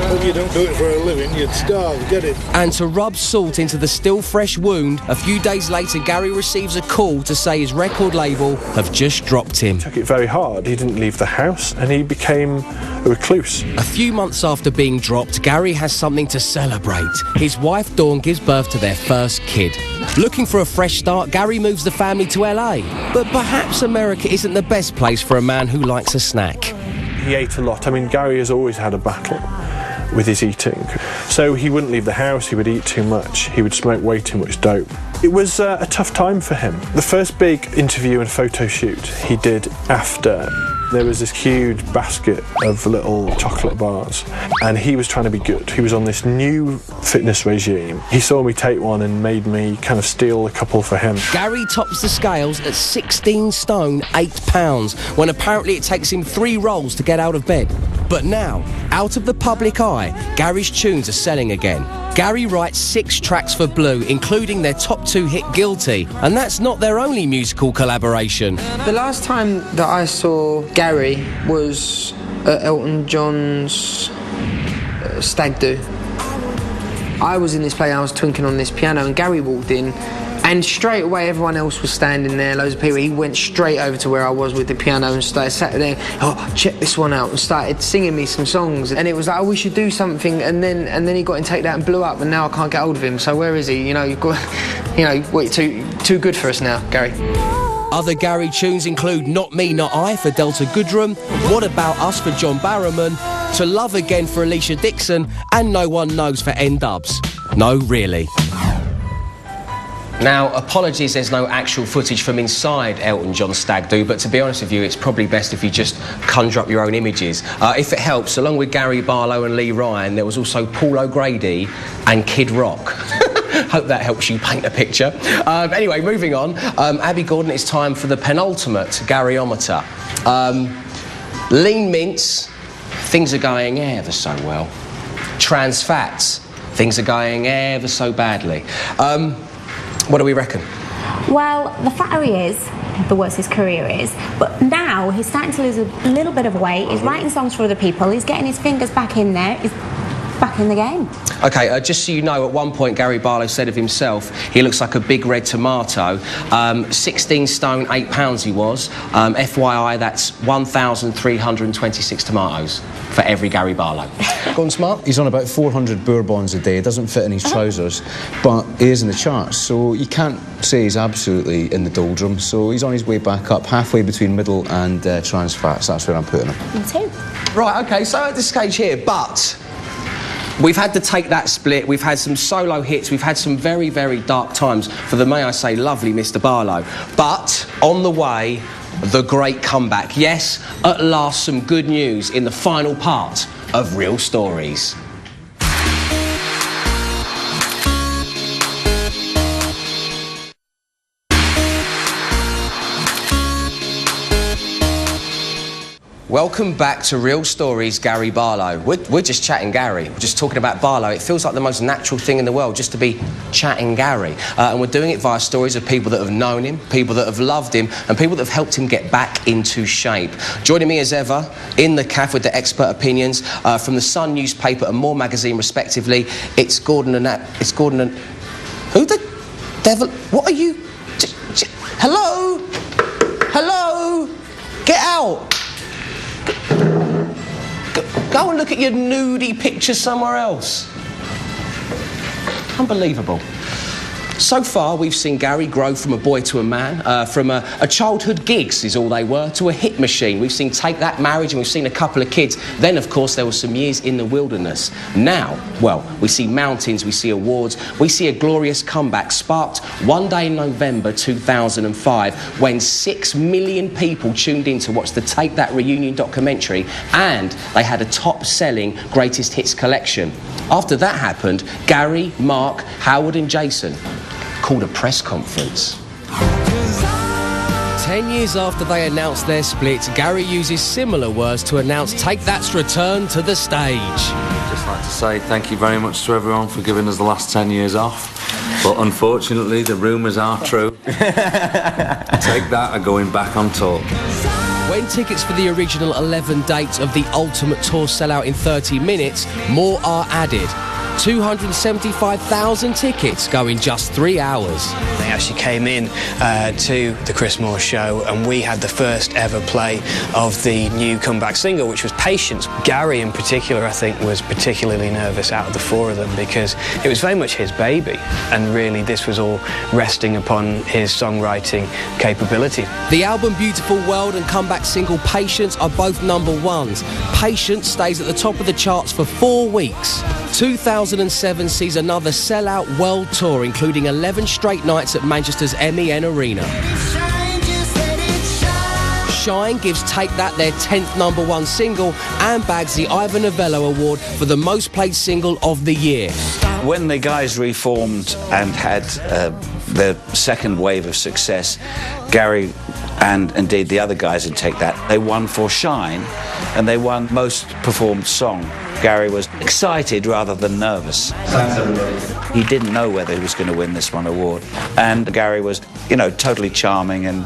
Hope you don't do it for a living, you'd starve, get it? And to rub salt into the still fresh wound, a few days later Gary receives a call to say his record label have just dropped him. He took it very hard. He didn't leave the house and he became a recluse. A few months after being dropped, Gary has something to celebrate. His wife Dawn gives birth to their first kid. Looking for a fresh start, Gary moves the family to LA. But perhaps America isn't the best place for a man who likes a snack. He ate a lot. I mean, Gary has always had a battle with his eating. So he wouldn't leave the house, he would eat too much, he would smoke way too much dope. It was a tough time for him. The first big interview and photo shoot he did after, there was this huge basket of little chocolate bars and he was trying to be good. He was on this new fitness regime. He saw me take one and made me kind of steal a couple for him. Gary tops the scales at 16 stone, 8 pounds, when apparently it takes him 3 rolls to get out of bed. But now, out of the public eye, Gary's tunes are selling again. Gary writes 6 tracks for Blue, including their top 2 hit Guilty, and that's not their only musical collaboration. The last time that I saw Gary was at Elton John's Stag Do. I was in this play, I was twinkling on this piano, and Gary walked in, and straight away everyone else was standing there, loads of people. He went straight over to where I was with the piano and sat there, oh, check this one out, and started singing me some songs. And it was like, oh, we should do something, and then he got in Take That and blew up, and now I can't get hold of him. So where is he? You know, you've got, you know, wait, too good for us now, Gary. Other Gary tunes include Not Me, Not I for Delta Goodrem, What About Us for John Barrowman, To Love Again for Alicia Dixon, and No One Knows for N-Dubs. No, really. Now, apologies there's no actual footage from inside Elton John's Stag Do, but to be honest with you, it's probably best if you just conjure up your own images. If it helps, along with Gary Barlow and Lee Ryan, there was also Paul O'Grady and Kid Rock. Hope that helps you paint a picture. Anyway, moving on. Abby Gordon, it's time for the penultimate Garyometer. Lean mints, things are going ever so well. Trans fats, things are going ever so badly. What do we reckon? Well, the fatter he is, the worse his career is. But now he's starting to lose a little bit of weight. He's writing songs for other people. He's getting his fingers back in there. He's back in the game. Okay, just so you know, at one point Gary Barlow said of himself, he looks like a big red tomato. 16 stone, 8 pounds he was. FYI, that's 1,326 tomatoes for every Gary Barlow. Gone smart? He's on about 400 bourbons a day. It doesn't fit in his trousers, but he is in the charts, so you can't say he's absolutely in the doldrums. So he's on his way back up, halfway between middle and trans fats. That's where I'm putting him. Me too. Right, OK, so at this stage here, but we've had to take that split, we've had some solo hits, we've had some very, very dark times for the, may I say, lovely Mr. Barlow. But on the way, the great comeback. Yes, at last, some good news in the final part of Real Stories. Welcome back to Real Stories, Gary Barlow. We're just chatting Gary. We're just talking about Barlow. It feels like the most natural thing in the world just to be chatting Gary. And we're doing it via stories of people that have known him, people that have loved him, and people that have helped him get back into shape. Joining me as ever in the cafe with the expert opinions from the Sun newspaper and More magazine, respectively. It's Gordon and who the devil? What are you? Hello? Hello? Get out! Go and look at your nudie picture somewhere else. Unbelievable. So far, we've seen Gary grow from a boy to a man, from a childhood gigs is all they were, to a hit machine. We've seen Take That, marriage, and we've seen a couple of kids. Then, of course, there were some years in the wilderness. Now, well, we see mountains, we see awards, we see a glorious comeback sparked one day in November 2005 when 6 million people tuned in to watch the Take That reunion documentary, and they had a top-selling greatest hits collection. After that happened, Gary, Mark, Howard and Jason called a press conference. 10 years after they announced their split, Gary uses similar words to announce Take That's return to the stage. I'd just like to say thank you very much to everyone for giving us the last 10 years off. But unfortunately, the rumours are true. Take That are going back on tour. When tickets for the original 11 dates of the Ultimate Tour sell out in 30 minutes, more are added. 275,000 tickets go in just 3 hours. They actually came in to the Chris Moore show, and we had the first ever play of the new comeback single, which was Patience. Gary in particular, I think, was particularly nervous out of the four of them because it was very much his baby, and really this was all resting upon his songwriting capability. The album Beautiful World and comeback single Patience are both #1s. Patience stays at the top of the charts for 4 weeks. 2007 sees another sell-out world tour, including 11 straight nights at Manchester's MEN Arena. Shine gives Take That their 10th #1 single and bags the Ivor Novello Award for the most played single of the year. When the guys reformed and had their second wave of success, Gary and indeed the other guys in Take That, they won for Shine and they won most performed song. Gary was excited rather than nervous. Thanks, everybody. He didn't know whether he was going to win this one award. And Gary was, you know, totally charming and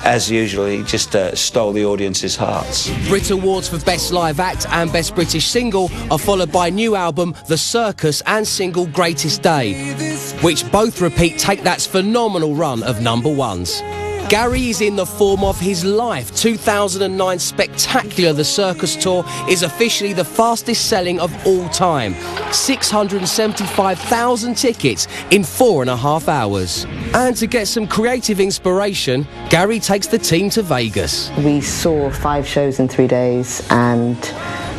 as usual, he just stole the audience's hearts. Brit Awards for Best Live Act and Best British Single are followed by new album The Circus and single Greatest Day, which both repeat Take That's phenomenal run of #1s. Gary is in the form of his life. 2009 spectacular The Circus Tour is officially the fastest selling of all time. 675,000 tickets in 4.5 hours. And to get some creative inspiration, Gary takes the team to Vegas. We saw 5 shows in 3 days, and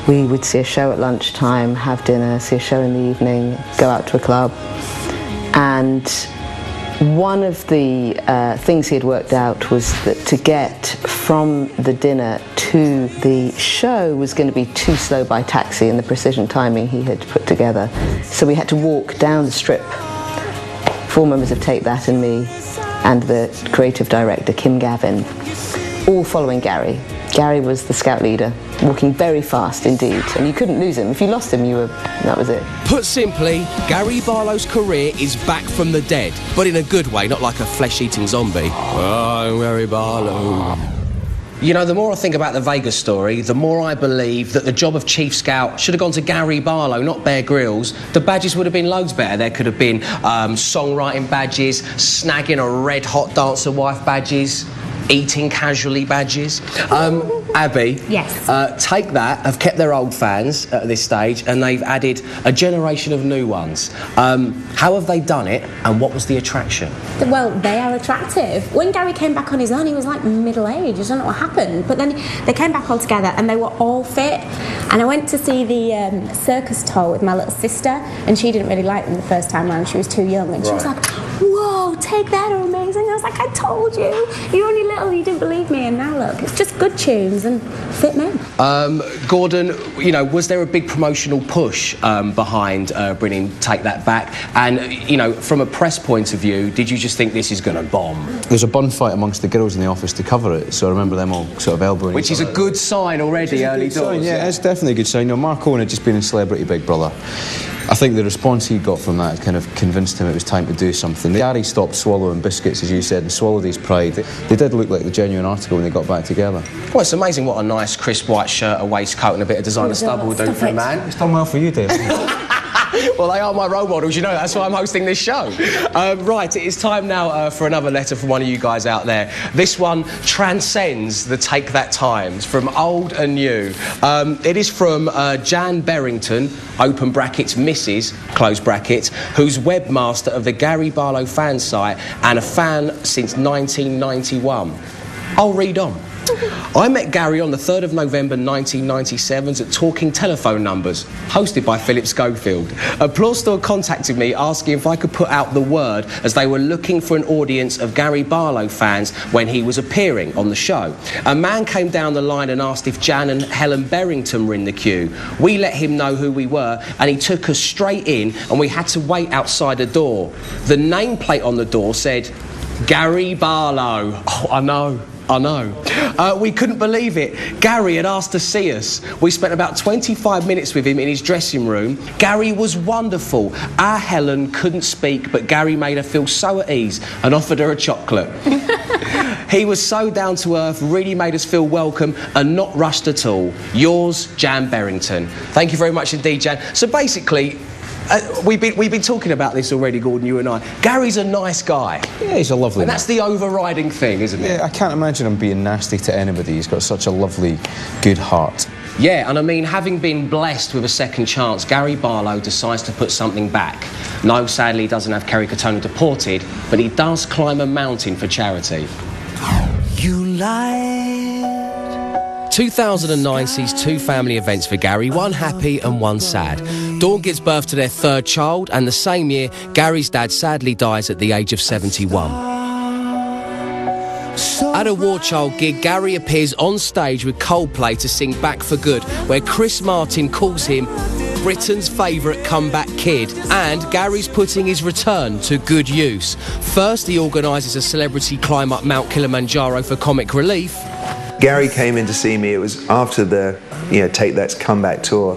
we would see a show at lunchtime, have dinner, see a show in the evening, go out to a club. And one of the things he had worked out was that to get from the dinner to the show was going to be too slow by taxi in the precision timing he had put together. So we had to walk down the strip, 4 members of Take That and me, and the creative director, Kim Gavin, all following Gary. Gary was the scout leader, walking very fast indeed, and you couldn't lose him. If you lost him, that was it. Put simply, Gary Barlow's career is back from the dead, but in a good way, not like a flesh-eating zombie. Oh, Gary Barlow. You know, the more I think about the Vegas story, the more I believe that the job of Chief Scout should have gone to Gary Barlow, not Bear Grylls. The badges would have been loads better. There could have been songwriting badges, snagging a red-hot dancer wife badges, eating casually badges. Abby, yes. Take That have kept their old fans at this stage, and they've added a generation of new ones. How have they done it, and what was the attraction? Well, they are attractive. When Gary came back on his own, he was like middle-aged. I don't know what happened. But then they came back all together, and they were all fit. And I went to see the circus tour with my little sister, and she didn't really like them the first time around. She was too young, and she was like, whoa, Take That are amazing. I was like, I told you. You're only little, you didn't believe me, and now look, it's just good tunes and fit men. Gordon, you know, was there a big promotional push behind bringing Take That back? And, you know, from a press point of view, did you just think this is going to bomb? There's a bun fight amongst the girls in the office to cover it, so I remember them all sort of elbowing. Which is a good sign already, early doors. Yeah, it's definitely a good sign. You know, Mark Owen had just been in Celebrity Big Brother. I think the response he got from that kind of convinced him it was time to do something. Gary stopped swallowing biscuits, as you said, and swallowed his pride. They did look like the genuine article when they got back together. Well, it's amazing what a nice crisp white shirt, a waistcoat and a bit of designer stubble will do for a man. It's done well for you, Dave. Well, they are my role models, you know, that's why I'm hosting this show. Right, it is time now for another letter from one of you guys out there. This one transcends the Take That times, from old and new. It is from Jan Berrington, open brackets, Mrs., close brackets, who's webmaster of the Gary Barlow fan site and a fan since 1991. I'll read on. I met Gary on the 3rd of November 1997 at Talking Telephone Numbers, hosted by Philip Schofield. Applause Store contacted me asking if I could put out the word as they were looking for an audience of Gary Barlow fans when he was appearing on the show. A man came down the line and asked if Jan and Helen Berrington were in the queue. We let him know who we were and he took us straight in and we had to wait outside a door. The nameplate on the door said, Gary Barlow. Oh, I know. We couldn't believe it. Gary had asked to see us. We spent about 25 minutes with him in his dressing room. Gary was wonderful. Our Helen couldn't speak, but Gary made her feel so at ease and offered her a chocolate. He was so down to earth, really made us feel welcome and not rushed at all. Yours, Jan Berrington. Thank you very much indeed, Jan. So basically, we've been talking about this already, Gordon, you and I. Gary's a nice guy. Yeah, he's a lovely And that's the overriding thing, isn't it? Yeah, I can't imagine him being nasty to anybody. He's got such a lovely, good heart. Yeah, and I mean, having been blessed with a second chance, Gary Barlow decides to put something back. No, sadly, he doesn't have Kerry Katona deported, but he does climb a mountain for charity. You lied. 2009 sees two family events for Gary, one happy and one sad. Dawn gives birth to their third child, and the same year, Gary's dad sadly dies at the age of 71. At a War Child gig, Gary appears on stage with Coldplay to sing Back for Good, where Chris Martin calls him Britain's favourite comeback kid, and Gary's putting his return to good use. First, he organises a celebrity climb up Mount Kilimanjaro for comic relief. Gary came in to see me. It was after the Take That's Comeback tour.